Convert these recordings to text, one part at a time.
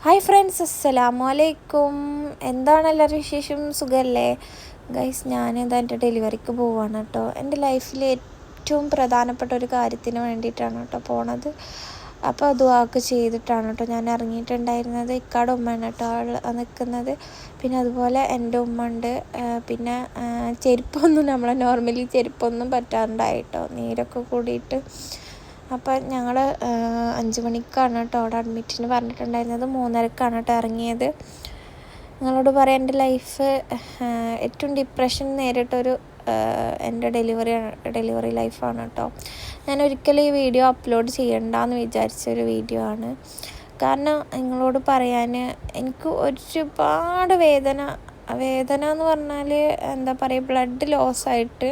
Hi friends, അസ്സലാമു അലൈക്കും. എന്താണ് എല്ലാവരും വിശേഷം? സുഖമല്ലേ ഗൈസ്? ഞാനിതാ എൻ്റെ ഡെലിവറിക്ക് പോവുകയാണ് കേട്ടോ. എൻ്റെ ലൈഫിൽ ഏറ്റവും പ്രധാനപ്പെട്ട ഒരു കാര്യത്തിന് വേണ്ടിയിട്ടാണ് കേട്ടോ പോണത്. അപ്പോൾ ദുആക്ക് ചെയ്തിട്ടാണ് കേട്ടോ ഞാൻ ഇറങ്ങിയിട്ടുണ്ടായിരുന്നത്. ഇക്കാടെ ഉമ്മയാണ് കേട്ടോ നിൽക്കുന്നത്. പിന്നെ അതുപോലെ എൻ്റെ ഉമ്മ ഉണ്ട്. പിന്നെ ചെരുപ്പൊന്നും നമ്മളെ നോർമലി ചെരുപ്പൊന്നും പറ്റാണ്ടായിട്ടോ, നീരൊക്കെ കൂടിയിട്ട്. അപ്പം ഞങ്ങൾ 5 മണിക്കാണ് കേട്ടോ അവിടെ അഡ്മിറ്റിന് പറഞ്ഞിട്ടുണ്ടായിരുന്നത്. 3:30ക്കാണ് കേട്ടോ ഇറങ്ങിയത്. നിങ്ങളോട് പറയാം, എൻ്റെ ലൈഫ് ഏറ്റവും ഡിപ്രഷൻ നേരിട്ടൊരു എൻ്റെ ഡെലിവറി ലൈഫാണ് കേട്ടോ. ഞാൻ ഒരിക്കലും ഈ വീഡിയോ അപ്ലോഡ് ചെയ്യണ്ടെന്ന് വിചാരിച്ചൊരു വീഡിയോ ആണ്. കാരണം നിങ്ങളോട് പറയാൻ എനിക്ക് ഒരുപാട് വേദന എന്ന് പറഞ്ഞാൽ എന്താ പറയുക, ബ്ലഡ് ലോസായിട്ട്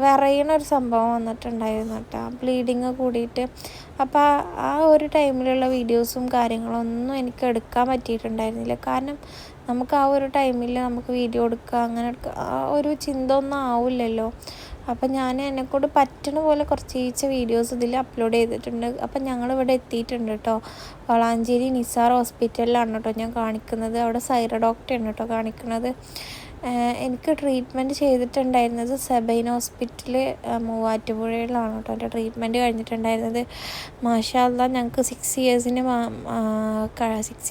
വിറയണൊരു സംഭവം വന്നിട്ടുണ്ടായിരുന്നു കേട്ടോ, ബ്ലീഡിങ് കൂടിയിട്ട്. അപ്പോൾ ആ ഒരു ടൈമിലുള്ള വീഡിയോസും കാര്യങ്ങളൊന്നും എനിക്ക് എടുക്കാൻ പറ്റിയിട്ടുണ്ടായിരുന്നില്ല. കാരണം നമുക്ക് ആ ഒരു ടൈമിൽ നമുക്ക് വീഡിയോ എടുക്കുക, അങ്ങനെ എടുക്കുക, ആ ഒരു ചിന്ത ഒന്നും ആവില്ലല്ലോ. അപ്പം ഞാൻ എന്നെക്കൊണ്ട് പറ്റണ പോലെ കുറച്ച് വീഡിയോസ് ഇതിൽ അപ്ലോഡ് ചെയ്തിട്ടുണ്ട്. അപ്പം ഞങ്ങളിവിടെ എത്തിയിട്ടുണ്ട് കേട്ടോ. വളാഞ്ചേരി നിസാർ ഹോസ്പിറ്റലിലാണ് കേട്ടോ ഞാൻ കാണിക്കുന്നത്. അവിടെ സൈറ ഡോക്ടറാണ് കേട്ടോ കാണിക്കുന്നത്. എനിക്ക് ട്രീറ്റ്മെൻറ്റ് ചെയ്തിട്ടുണ്ടായിരുന്നത് സെബൈൻ ഹോസ്പിറ്റൽ മൂവാറ്റുപുഴയിലാണ് കേട്ടോ എൻ്റെ ട്രീറ്റ്മെൻറ്റ് കഴിഞ്ഞിട്ടുണ്ടായിരുന്നത്. മാഷാ അല്ലാ, ഞങ്ങൾക്ക് 6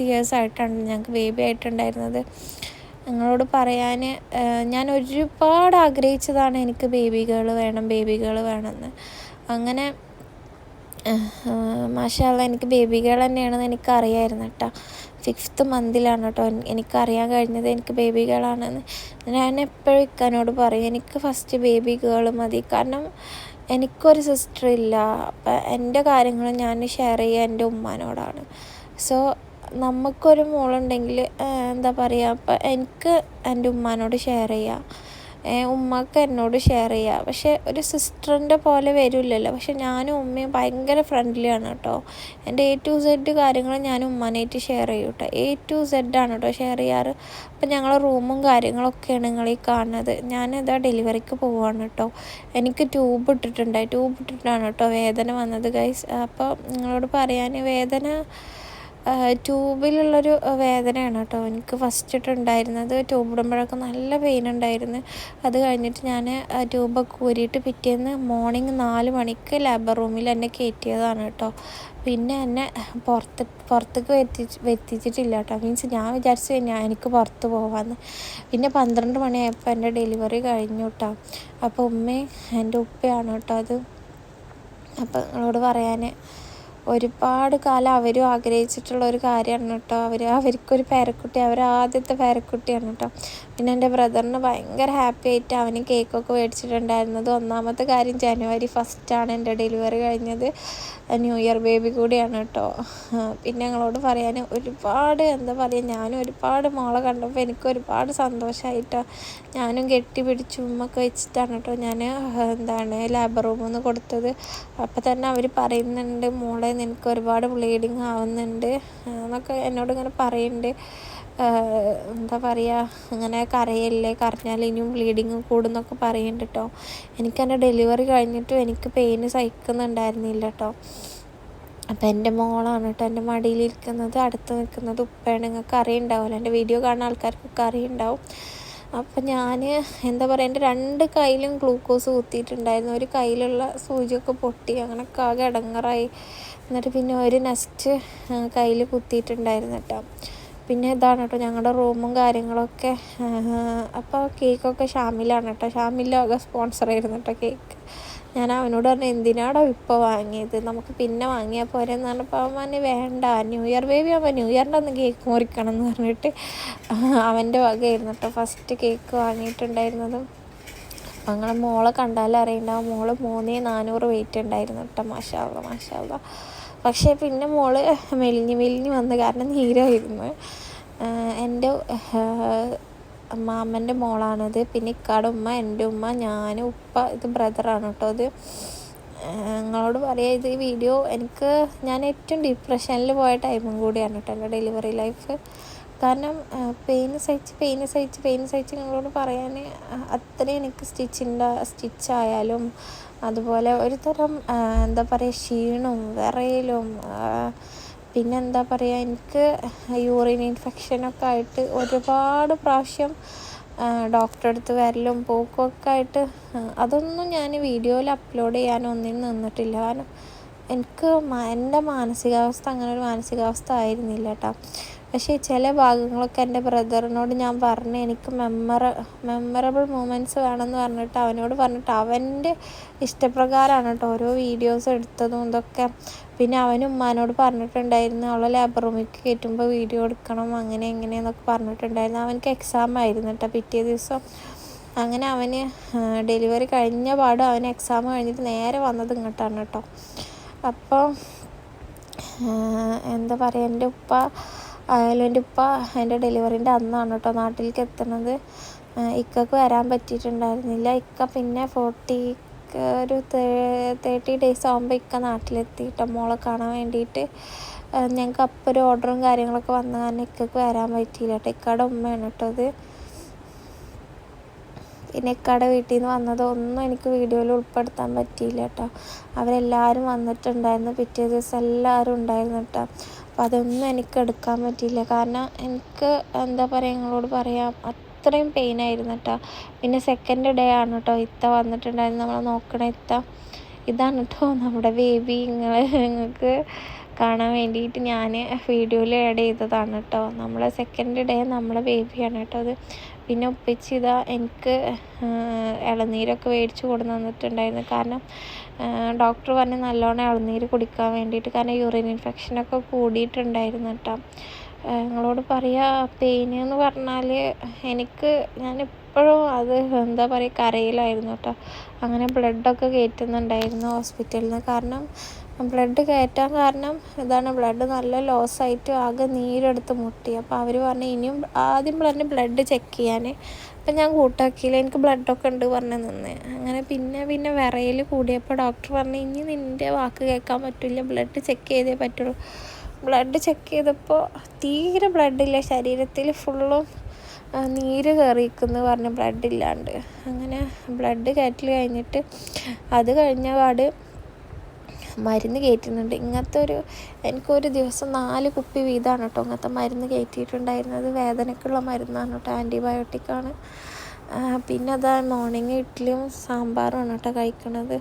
ഇയേഴ്സ് ആയിട്ടാണ് ഞങ്ങൾക്ക് ബേബി ആയിട്ടുണ്ടായിരുന്നത്. നിങ്ങളോട് പറയാൻ ഞാൻ ഒരുപാട് ആഗ്രഹിച്ചതാണ് എനിക്ക് ബേബി ഗേൾ വേണമെന്ന്. അങ്ങനെ മാഷാ അല്ലാ, എനിക്ക് ബേബി ഗേൾ തന്നെയാണെന്ന് എനിക്കറിയായിരുന്നു കേട്ടോ. 5th മന്തിലാണ് കേട്ടോ എനിക്കറിയാൻ കഴിഞ്ഞത് എനിക്ക് ബേബി ഗേളാണെന്ന്. ഞാൻ എപ്പോഴും ഇക്കാനോട് പറയും, എനിക്ക് ഫസ്റ്റ് ബേബി ഗേൾ മതി. കാരണം എനിക്കൊരു സിസ്റ്റർ ഇല്ല. അപ്പം എൻ്റെ കാര്യങ്ങൾ ഞാൻ ഷെയർ ചെയ്യുക എൻ്റെ ഉമ്മാനോടാണ്. സോ നമുക്കൊരു മോളുണ്ടെങ്കിൽ എന്താ പറയുക, അപ്പം എനിക്ക് എൻ്റെ ഉമ്മാനോട് ഷെയർ ചെയ്യാം, ഉമ്മക്ക് എന്നോട് ഷെയർ ചെയ്യുക. പക്ഷേ ഒരു സിസ്റ്ററിൻ്റെ പോലെ വരില്ലല്ലോ. പക്ഷെ ഞാനും ഉമ്മയും ഭയങ്കര ഫ്രണ്ട്ലിയാണ് കേട്ടോ. എൻ്റെ A to Z കാര്യങ്ങൾ ഞാൻ ഉമ്മാനായിട്ട് ഷെയർ ചെയ്യും കേട്ടോ. A to Z ആണ് കേട്ടോ ഷെയർ ചെയ്യാറ്. അപ്പം ഞങ്ങളെ റൂമും കാര്യങ്ങളൊക്കെയാണ് നിങ്ങളീ കാണുന്നത്. ഞാനിതാ ഡെലിവറിക്ക് പോവുകയാണ് കേട്ടോ. എനിക്ക് ട്യൂബ് ഇട്ടിട്ടാണ് കേട്ടോ വേദന വന്നത് ഗൈസ്. അപ്പോൾ നിങ്ങളോട് പറയാൻ വേദന ട്യൂബിലുള്ളൊരു വേദനയാണ് കേട്ടോ എനിക്ക് ഫസ്റ്റ് ഇട്ടുണ്ടായിരുന്നത്. ട്യൂബ് ഇടുമ്പോഴൊക്കെ നല്ല പെയിൻ ഉണ്ടായിരുന്നു. അത് കഴിഞ്ഞിട്ട് ഞാൻ ട്യൂബൊക്കെ ഊരിയിട്ട് പിറ്റേന്ന് മോർണിംഗ് 4 മണിക്ക് ലേബർ റൂമിൽ എന്നെ കയറ്റിയതാണ് കേട്ടോ. പിന്നെ എന്നെ പുറത്തേക്ക് എത്തിച്ചിട്ടില്ല കേട്ടോ. മീൻസ് ഞാൻ വിചാരിച്ചു എനിക്ക് പുറത്ത് പോകാമെന്ന്. പിന്നെ 12 മണിയായപ്പോൾ എൻ്റെ ഡെലിവറി കഴിഞ്ഞു കേട്ടോ. അപ്പോൾ ഉമ്മയും എൻ്റെ ഉപ്പയാണ് കേട്ടോ അത്. അപ്പോൾ നിങ്ങളോട് പറയാൻ ഒരുപാട് കാലം അവരും ആഗ്രഹിച്ചിട്ടുള്ളൊരു കാര്യമാണ് കേട്ടോ. അവർക്കൊരു പേരക്കുട്ടി, ആദ്യത്തെ പേരക്കുട്ടിയാണ് കേട്ടോ. പിന്നെ എൻ്റെ ബ്രദറിന് ഭയങ്കര ഹാപ്പി ആയിട്ട് അവന് കേക്കൊക്കെ മേടിച്ചിട്ടുണ്ടായിരുന്നത്. ഒന്നാമത്തെ കാര്യം January 1 എൻ്റെ ഡെലിവറി കഴിഞ്ഞത്. ന്യൂ ഇയർ ബേബി കൂടിയാണ് കേട്ടോ. പിന്നെ ഞങ്ങളോട് പറയാൻ ഒരുപാട് എന്താ പറയുക, ഞാനും ഒരുപാട് മോളെ കണ്ടപ്പോൾ എനിക്ക് ഒരുപാട് സന്തോഷമായിട്ടോ. ഞാനും കെട്ടിപ്പിടിച്ച് ഉമ്മൊക്കെ വെച്ചിട്ടാണ് കേട്ടോ ഞാൻ ലേബർ റൂമിൽ നിന്ന് കൊടുത്തത്. അപ്പോൾ തന്നെ അവർ പറയുന്നുണ്ട്, മോളെ നിനക്ക് ഒരുപാട് ബ്ലീഡിങ് ആവുന്നുണ്ട് എന്നൊക്കെ എന്നോട് ഇങ്ങനെ പറയുന്നുണ്ട്. എന്താ പറയുക, അങ്ങനെ കരഞ്ഞാൽ ഇനിയും ബ്ലീഡിങ് കൂടുന്നൊക്കെ പറയുന്നുണ്ട് കേട്ടോ. എനിക്കെൻ്റെ ഡെലിവറി കഴിഞ്ഞിട്ടും എനിക്ക് പെയിന് സഹിക്കുന്നുണ്ടായിരുന്നില്ല കേട്ടോ. അപ്പം എൻ്റെ മോളാണ് കേട്ടോ എൻ്റെ മടിയിലിരിക്കുന്നത്. അടുത്ത് നിൽക്കുന്നത് ഉപ്പയാണ്. നിങ്ങൾക്ക് അറിയുണ്ടാവില്ല, എൻ്റെ വീഡിയോ കാണുന്ന ആൾക്കാർക്കൊക്കെ അറിയുണ്ടാവും. അപ്പം ഞാൻ എന്താ പറയുക, എൻ്റെ 2 കൈയിലും ഗ്ലൂക്കോസ് കുത്തിയിട്ടുണ്ടായിരുന്നു. ഒരു കയ്യിലുള്ള സൂചിയൊക്കെ പൊട്ടി, അങ്ങനെയൊക്കെ ആകെ ഇടങ്ങറായി. എന്നിട്ട് പിന്നെ ഒരു നെക്സ്റ്റ് കയ്യിൽ കുത്തിയിട്ടുണ്ടായിരുന്നു കേട്ടോ. പിന്നെ ഇതാണ് കേട്ടോ ഞങ്ങളുടെ റൂമും കാര്യങ്ങളൊക്കെ. അപ്പോൾ കേക്കൊക്കെ ഷാമിലാണ് കേട്ടോ. ഷാമിലൊക്കെ സ്പോൺസർ ആയിരുന്നു കേട്ടോ കേക്ക്. ഞാൻ അവനോട് പറഞ്ഞു, എന്തിനാടോ ഇപ്പോൾ വാങ്ങിയത്, നമുക്ക് പിന്നെ വാങ്ങിയാൽ പോരെന്ന് പറഞ്ഞപ്പോൾ അവൻ പറഞ്ഞു, വേണ്ട, ന്യൂ ഇയർ ബേബി ആകുമ്പോൾ ന്യൂ ഇയറിൻ്റെ അന്ന് കേക്ക് മുറിക്കണം എന്ന് പറഞ്ഞിട്ട് അവൻ്റെ വകയായിരുന്നു കേട്ടോ ഫസ്റ്റ് കേക്ക് വാങ്ങിയിട്ടുണ്ടായിരുന്നത്. അപ്പം ഞങ്ങളെ മോളെ കണ്ടാലും അറിയുണ്ടാവും, മോള് 3400 വെയിറ്റ് ഉണ്ടായിരുന്നു കേട്ടോ. മാഷാ അല്ലാ. പക്ഷേ പിന്നെ മോള് മെലിഞ്ഞ് വന്ന്, കാരണം നീരായിരുന്നു. എൻ്റെ മാമൻ്റെ മോളാണത്. പിന്നെ ഇക്കാടെ ഉമ്മ, എൻ്റെ ഉമ്മ, ഞാൻ, ഉപ്പ, ഇത് ബ്രദറാണ് കേട്ടോ. ഇത് നിങ്ങളോട് പറയാം, ഇത് ഈ വീഡിയോ ഞാൻ ഏറ്റവും ഡിപ്രഷനിൽ പോയ ടൈമും കൂടിയാണ് കേട്ടോ എൻ്റെ ഡെലിവറി ലൈഫ്. കാരണം പെയിന് സഹിച്ച് നിങ്ങളോട് പറയാൻ അത്രയും എനിക്ക് സ്റ്റിച്ചായാലും അതുപോലെ ഒരു തരം എന്താ പറയുക ക്ഷീണവും വിറയലും പിന്നെ എന്താ പറയുക, എനിക്ക് യൂറിൻ ഇൻഫെക്ഷനൊക്കെ ആയിട്ട് ഒരുപാട് പ്രാവശ്യം ഡോക്ടറെ അടുത്ത് വരലും പോക്കൊക്കെ ആയിട്ട് അതൊന്നും ഞാൻ വീഡിയോയിൽ അപ്ലോഡ് ചെയ്യാനൊന്നിനും നിന്നിട്ടില്ല. കാരണം എനിക്ക് എൻ്റെ മാനസികാവസ്ഥ അങ്ങനെ ഒരു മാനസികാവസ്ഥ ആയിരുന്നില്ല കേട്ടോ. പക്ഷേ ചില ഭാഗങ്ങളൊക്കെ എൻ്റെ ബ്രദറിനോട് ഞാൻ പറഞ്ഞ് എനിക്ക് മെമ്മറബിൾ മൂമെൻറ്റ്സ് വേണമെന്ന് പറഞ്ഞിട്ട് അവനോട് പറഞ്ഞിട്ട് അവൻ്റെ ഇഷ്ടപ്രകാരമാണ് കേട്ടോ ഓരോ വീഡിയോസ് എടുത്തതും ഇതൊക്കെ. പിന്നെ അവനും ഉമ്മാനോട് പറഞ്ഞിട്ടുണ്ടായിരുന്നു അവളെ ലേബർ റൂമിലേക്ക് കയറ്റുമ്പോൾ വീഡിയോ എടുക്കണം അങ്ങനെ എങ്ങനെയെന്നൊക്കെ പറഞ്ഞിട്ടുണ്ടായിരുന്നു. അവനക്ക് എക്സാം ആയിരുന്നു കേട്ടോ പിറ്റേ ദിവസം. അങ്ങനെ അവന് ഡെലിവറി കഴിഞ്ഞ പാട് അവന് എക്സാം കഴിഞ്ഞിട്ട് നേരെ വന്നത് ഇങ്ങോട്ടാണ് കേട്ടോ. അപ്പോൾ എന്താ പറയുക, എൻ്റെ ഉപ്പ എൻ്റെ ഡെലിവറിൻ്റെ അന്നാണ് കേട്ടോ നാട്ടിലേക്ക് എത്തുന്നത്. ഇക്കക്ക് വരാൻ പറ്റിയിട്ടുണ്ടായിരുന്നില്ല. ഇക്ക പിന്നെ ഒരു 30 ഡേയ്സ് ആകുമ്പോൾ ഇക്ക നാട്ടിലെത്തി കേട്ടോ മോളെ കാണാൻ വേണ്ടിയിട്ട്. ഞങ്ങൾക്ക് അപ്പോൾ ഒരു ഓർഡറും കാര്യങ്ങളൊക്കെ വന്ന കാരണം ഇക്കക്ക് വരാൻ പറ്റിയില്ല കേട്ടോ. ഇക്കയുടെ ഉമ്മയാണ് കേട്ടോ അത്. പിന്നെ ഇക്കയുടെ വീട്ടിൽ നിന്ന് വന്നതൊന്നും എനിക്ക് വീഡിയോയിൽ ഉൾപ്പെടുത്താൻ പറ്റിയില്ല കേട്ടോ. അവരെല്ലാവരും വന്നിട്ടുണ്ടായിരുന്നു, പിറ്റേ ദിവസം എല്ലാവരും ഉണ്ടായിരുന്നു കേട്ടോ. അപ്പോൾ അതൊന്നും എനിക്ക് എടുക്കാൻ പറ്റിയില്ല. കാരണം എനിക്ക് എന്താ പറയുക, നിങ്ങളോട് പറയാം അത്രയും പെയിനായിരുന്നു കേട്ടോ. പിന്നെ സെക്കൻഡ് ഡേ ആണ് കേട്ടോ ഇത്ത വന്നിട്ടുണ്ടായിരുന്നു, നമ്മളെ നോക്കണ ഇത്ത. ഇതാണ് കേട്ടോ നമ്മുടെ ബേബി. നിങ്ങൾക്ക് കാണാൻ വേണ്ടിയിട്ട് ഞാൻ വീഡിയോയിൽ ആഡ് ചെയ്തതാണ് കേട്ടോ. നമ്മളെ സെക്കൻഡ് ഡേ നമ്മളെ ബേബിയാണ് കേട്ടോ അത്. പിന്നെ ഒപ്പിച്ച് ഇതാ എനിക്ക് ഇളനീരൊക്കെ മേടിച്ച് കൊണ്ടു വന്നിട്ടുണ്ടായിരുന്നു. കാരണം ഡോക്ടർ പറഞ്ഞ് നല്ലോണം ഇളനീര് കുടിക്കാൻ വേണ്ടിയിട്ട്, കാരണം യൂറിൻ ഇൻഫെക്ഷനൊക്കെ കൂടിയിട്ടുണ്ടായിരുന്നു കേട്ടോ. നിങ്ങളോട് പറയുക, പെയിൻ എന്ന് പറഞ്ഞാൽ ഞാനിപ്പോഴും അത് എന്താ പറയുക കരയിലായിരുന്നു കേട്ടോ. അങ്ങനെ ബ്ലഡൊക്കെ കയറ്റുന്നുണ്ടായിരുന്നു ഹോസ്പിറ്റലിൽ നിന്ന്. കാരണം ബ്ലഡ് കയറ്റാൻ കാരണം ഇതാണ്, ബ്ലഡ് നല്ല ലോസായിട്ട് ആകെ നീരെടുത്ത് മുട്ടി. അപ്പോൾ അവർ പറഞ്ഞു ഇനിയും ആദ്യം പറഞ്ഞ് ബ്ലഡ് ചെക്ക് ചെയ്യാൻ. അപ്പം ഞാൻ കൂട്ടാക്കിയില്ല, എനിക്ക് ബ്ലഡൊക്കെ ഉണ്ട് പറഞ്ഞ് നിന്ന്. അങ്ങനെ പിന്നെ വിറയൽ കൂടിയപ്പോൾ ഡോക്ടർ പറഞ്ഞു ഇനി നിൻ്റെ വാക്ക് കേൾക്കാൻ പറ്റില്ല, ബ്ലഡ് ചെക്ക് ചെയ്തേ പറ്റുള്ളൂ. ബ്ലഡ് ചെക്ക് ചെയ്തപ്പോൾ തീരെ ബ്ലഡില്ല, ശരീരത്തിൽ ഫുള്ളും നീര് കയറിയിരിക്കുന്നു പറഞ്ഞ് ബ്ലഡ് ഇല്ലാണ്ട്. അങ്ങനെ ബ്ലഡ് കയറ്റൽ കഴിഞ്ഞിട്ട് അത് കഴിഞ്ഞ പാട് മരുന്ന് കയറ്റുന്നുണ്ട്. എനിക്കൊരു ദിവസം 4 കുപ്പി വീതമാണ് കേട്ടോ ഇങ്ങനത്തെ മരുന്ന് കയറ്റിയിട്ടുണ്ടായിരുന്നത്. വേദനയ്ക്കുള്ള മരുന്നാണ് കേട്ടോ, ആൻറ്റിബയോട്ടിക്കാണ്. പിന്നെ അതാ മോർണിംഗ് ഇഡ്ഡലിയും സാമ്പാറുമാണ് കേട്ടോ കഴിക്കണത്.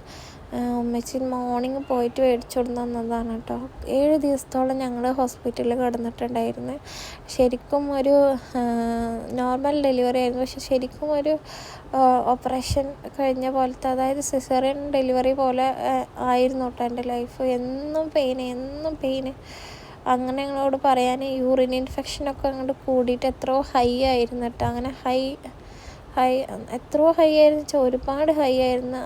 ഉമ്മച്ചി മോർണിംഗ് പോയിട്ട് മേടിച്ചു കൊണ്ട് തന്നതാണ് കേട്ടോ. 7 ദിവസത്തോളം ഞങ്ങൾ ഹോസ്പിറ്റലിൽ കിടന്നിട്ടുണ്ടായിരുന്നു. ശരിക്കും ഒരു നോർമൽ ഡെലിവറി ആയിരുന്നു, പക്ഷെ ശരിക്കും ഒരു ഓപ്പറേഷൻ കഴിഞ്ഞ പോലത്തെ, അതായത് സിസേറിയൻ ഡെലിവറി പോലെ ആയിരുന്നു കേട്ടോ എൻ്റെ ലൈഫ്. എന്നും പെയിന്. അങ്ങനെ ഞങ്ങളോട് പറയാൻ യൂറിൻ ഇൻഫെക്ഷനൊക്കെ അങ്ങോട്ട് കൂടിയിട്ട് എത്രയോ ഹൈ ആയിരുന്നു കേട്ടോ. അങ്ങനെ എത്രയോ ഹൈ ആയിരുന്നു വെച്ചാൽ ഒരുപാട് ഹൈ ആയിരുന്നു.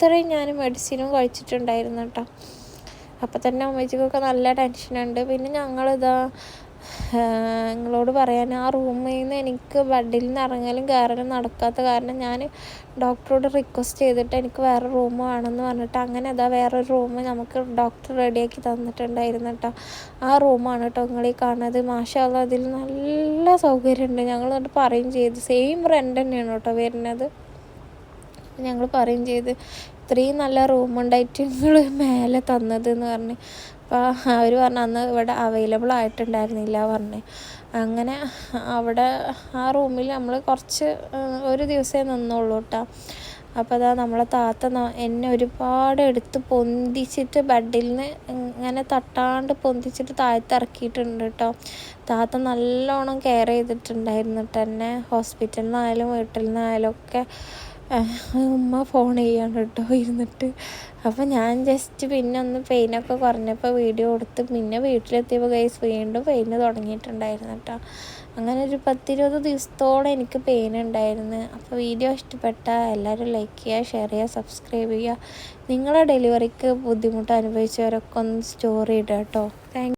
അത്രയും ഞാൻ മെഡിസിനും കഴിച്ചിട്ടുണ്ടായിരുന്നു കേട്ടോ. അപ്പം തന്നെ അമ്മച്ചിക്കൊക്കെ നല്ല ടെൻഷനുണ്ട്. പിന്നെ ഞങ്ങളിതാ നിങ്ങളോട് പറയാൻ, ആ റൂമിൽ നിന്ന് എനിക്ക് ബെഡിൽ നിന്ന് ഇറങ്ങലും കയറലും നടക്കാത്ത കാരണം ഞാൻ ഡോക്ടറോട് റിക്വസ്റ്റ് ചെയ്തിട്ട് എനിക്ക് വേറെ റൂം വേണമെന്ന് പറഞ്ഞിട്ട് അങ്ങനെ വേറൊരു റൂം നമുക്ക് ഡോക്ടർ റെഡിയാക്കി തന്നിട്ടുണ്ടായിരുന്നു കേട്ടോ. ആ റൂമാണ് കേട്ടോ നിങ്ങളീ കാണുന്നത്. മാഷാ അല്ലാഹ് അതിൽ നല്ല സൗകര്യമുണ്ട്. ഞങ്ങൾ എന്നിട്ട് പറയും ചെയ്ത് സെയിം റെൻ്റ് തന്നെയാണ് കേട്ടോ വരുന്നത്. ഞങ്ങൾ പറയും ചെയ്ത് ഇത്രയും നല്ല റൂമുണ്ടായിട്ട് നിങ്ങൾ മേലെ തന്നതെന്ന് പറഞ്ഞ്. അപ്പോൾ അവർ പറഞ്ഞു അന്ന് ഇവിടെ അവൈലബിൾ ആയിട്ടുണ്ടായിരുന്നില്ല പറഞ്ഞ്. അങ്ങനെ അവിടെ ആ റൂമിൽ നമ്മൾ ഒരു ദിവസമേ നിന്നുള്ളൂ കേട്ടോ. അപ്പോൾ നമ്മളെ താത്ത എന്നെ ഒരുപാട് എടുത്ത് പൊന്തിച്ചിട്ട് ബെഡിൽ നിന്ന് ഇങ്ങനെ തട്ടാണ്ട് പൊന്തിച്ചിട്ട് താഴത്ത് ഇറക്കിയിട്ടുണ്ട് കേട്ടോ. താത്ത നല്ലോണം കെയർ ചെയ്തിട്ടുണ്ടായിരുന്നു കേട്ടോ എന്നെ. ഹോസ്പിറ്റലിൽ നിന്നായാലും വീട്ടിൽ നിന്നായാലും ഒക്കെ ഉമ്മ ഫോൺ ചെയ്യാണ് കേട്ടോ ഇരുന്നിട്ട്. അപ്പോൾ ഞാൻ ജസ്റ്റ് പിന്നെ ഒന്ന് പെയിനൊക്കെ കുറഞ്ഞപ്പോൾ വീഡിയോ കൊടുത്ത് പിന്നെ വീട്ടിലെത്തിയപ്പോൾ ഗൈസ് വീണ്ടും പെയിന് തുടങ്ങിയിട്ടുണ്ടായിരുന്നു കേട്ടോ. അങ്ങനെ ഒരു 10-20 ദിവസത്തോളം എനിക്ക് പെയിൻ ഉണ്ടായിരുന്നു. അപ്പോൾ വീഡിയോ ഇഷ്ടപ്പെട്ടാൽ എല്ലാവരും ലൈക്ക് ചെയ്യുക, ഷെയർ ചെയ്യുക, സബ്സ്ക്രൈബ് ചെയ്യുക. നിങ്ങളെ ഡെലിവറിക്ക് ബുദ്ധിമുട്ട് അനുഭവിച്ചവരൊക്കെ ഒന്ന് സ്റ്റോറി ഇടുക കേട്ടോ. താങ്ക്